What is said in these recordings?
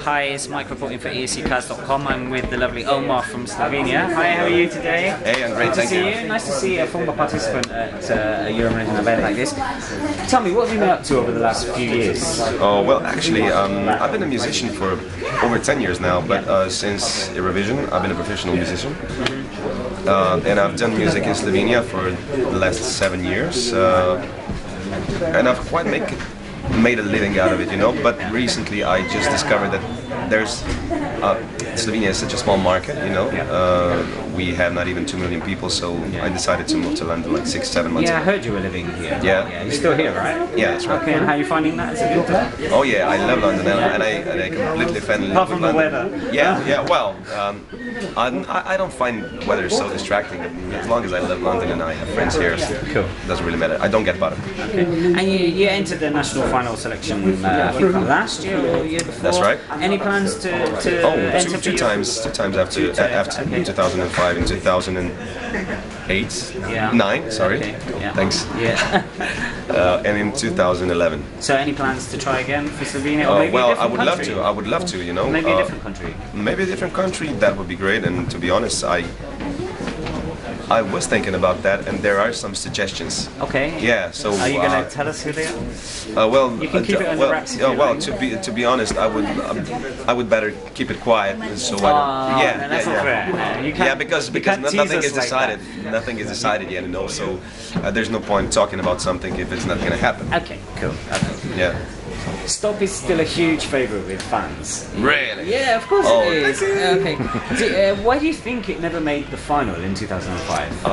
Hi, it's Mike reporting for ESCKAZ.com. I'm with the lovely Omar from Slovenia. Hi, how are you today? Hey, I'm great, thank you. Nice to see a former participant at a Eurovision event like this. Tell me, what have you been up to over the last few years? Oh, well, actually, I've been a musician for over 10 years now, but since Eurovision, I've been a professional musician. And I've done music in Slovenia for the last 7 years. And I've quite made a living out of it, you know, but recently I just discovered that Slovenia is such a small market, you know. We have not even 2 million people, so I decided to move to London like 6-7 months ago. I heard you were living here. Yeah. You're still here, right? Yeah, that's right. Okay, and how are you finding that? Is it good there? Oh yeah, I love London, and I completely fell in love Apart from with the London. weather. Yeah, well, I don't find weather so distracting. As long as I love London and I have friends here, cool. It doesn't really matter. I don't get bothered. Okay. And you entered the national final selection, I think last year or year before? That's right. Any plans to enter two times after 2005 and 2008, 9. Sorry, okay. Thanks. Yeah. And in 2011. So any plans to try again for Slovenia? Or maybe well, I would love to. You know. Maybe a different country. Maybe a different country. That would be great. And to be honest, I was thinking about that, and there are some suggestions. Okay. Yeah. So. Are you going to tell us who they are? Well, you can keep it under wraps. To be honest, I would better keep it quiet. So that's not fair. No, you can't, because nothing is decided. Nothing is decided yet, you know. So there's no point talking about something if it's not going to happen. Okay. Cool. Okay. Yeah. Stop is still a huge favourite with fans. Really? Yeah, of course it is. Okay. Why do you think it never made the final in 2005?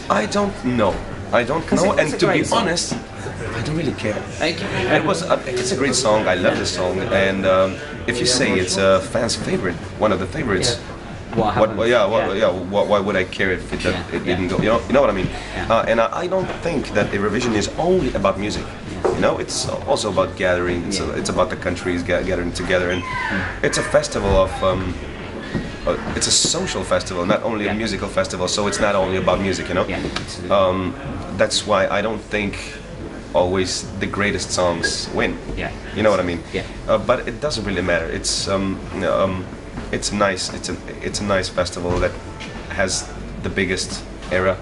I don't know. And to be honest, I don't really care. It's a great song. I love this song. And if you say it's a fan's favorite, one of the favorites. Why would I care if it didn't go? You know what I mean? Yeah. And I don't think that Eurovision is only about music. You know, it's also about gathering. It's about the countries gathering together, and it's a festival of. It's a social festival, not only a musical festival. So it's not only about music, you know. That's why I don't think always the greatest songs win. Yeah. You know what I mean? Yeah. But it doesn't really matter. It's nice. It's a nice festival that has the biggest era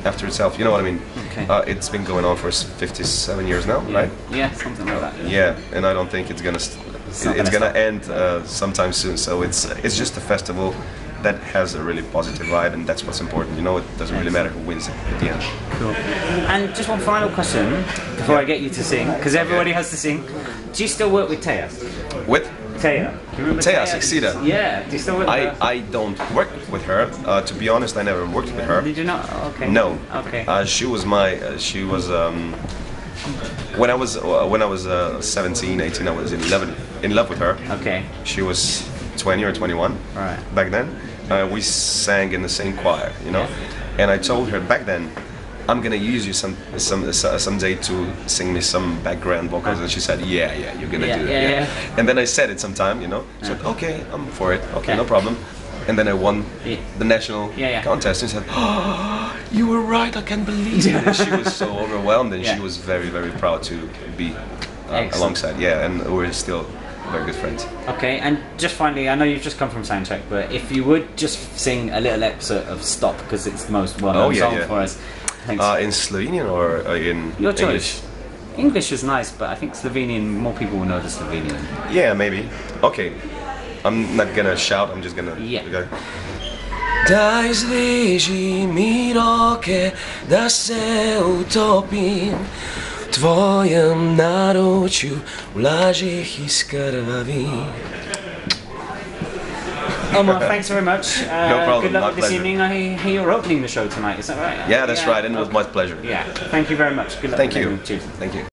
after itself. You know what I mean? Okay. It's been going on for 57 years now, right? Yeah, something like that. Yeah, and I don't think it's gonna end sometime soon. So it's just a festival that has a really positive vibe, and that's what's important. You know, it doesn't really matter who wins at the end. Cool. And just one final question before I get you to sing, because everybody has to sing. Do you still work with Thea? With? Thea. Do you remember Thea Saxida? Yeah. Do you still work with her? I don't work with her. To be honest, I never worked with her. Did you not? Okay. No. Okay. She was when I was 17, 18, I was in love with her. Okay. She was 20 or 21. Right. Back then, we sang in the same choir, you know. And I told her back then, I'm gonna use you someday to sing me some background vocals, and she said, yeah, you're gonna do that. Yeah. And then I said it sometime, you know. She said, okay, I'm for it. Okay, no problem. And then I won the national contest, and she said, oh, you were right, I can't believe it. And she was so overwhelmed, and she was very, very proud to be alongside. Yeah, and we're still very good friends. Okay, and just finally, I know you've just come from soundcheck, but if you would just sing a little excerpt of Stop, because it's the most well-known song for us. In Slovenian or in Your choice. English? English is nice, but I think Slovenian, more people will know the Slovenian. Yeah, maybe. Okay, I'm not gonna shout, I'm just gonna... Okay. Daj zveži mi roke, da se utopim v tvojem naročju, v lažih iz krvavi. Omar, thanks very much. No problem. Good luck this evening. I hear you're opening the show tonight, is that right? Yeah, that's right, and it was my pleasure. Yeah, thank you very much. Good luck. Thank you. Cheers. Thank you.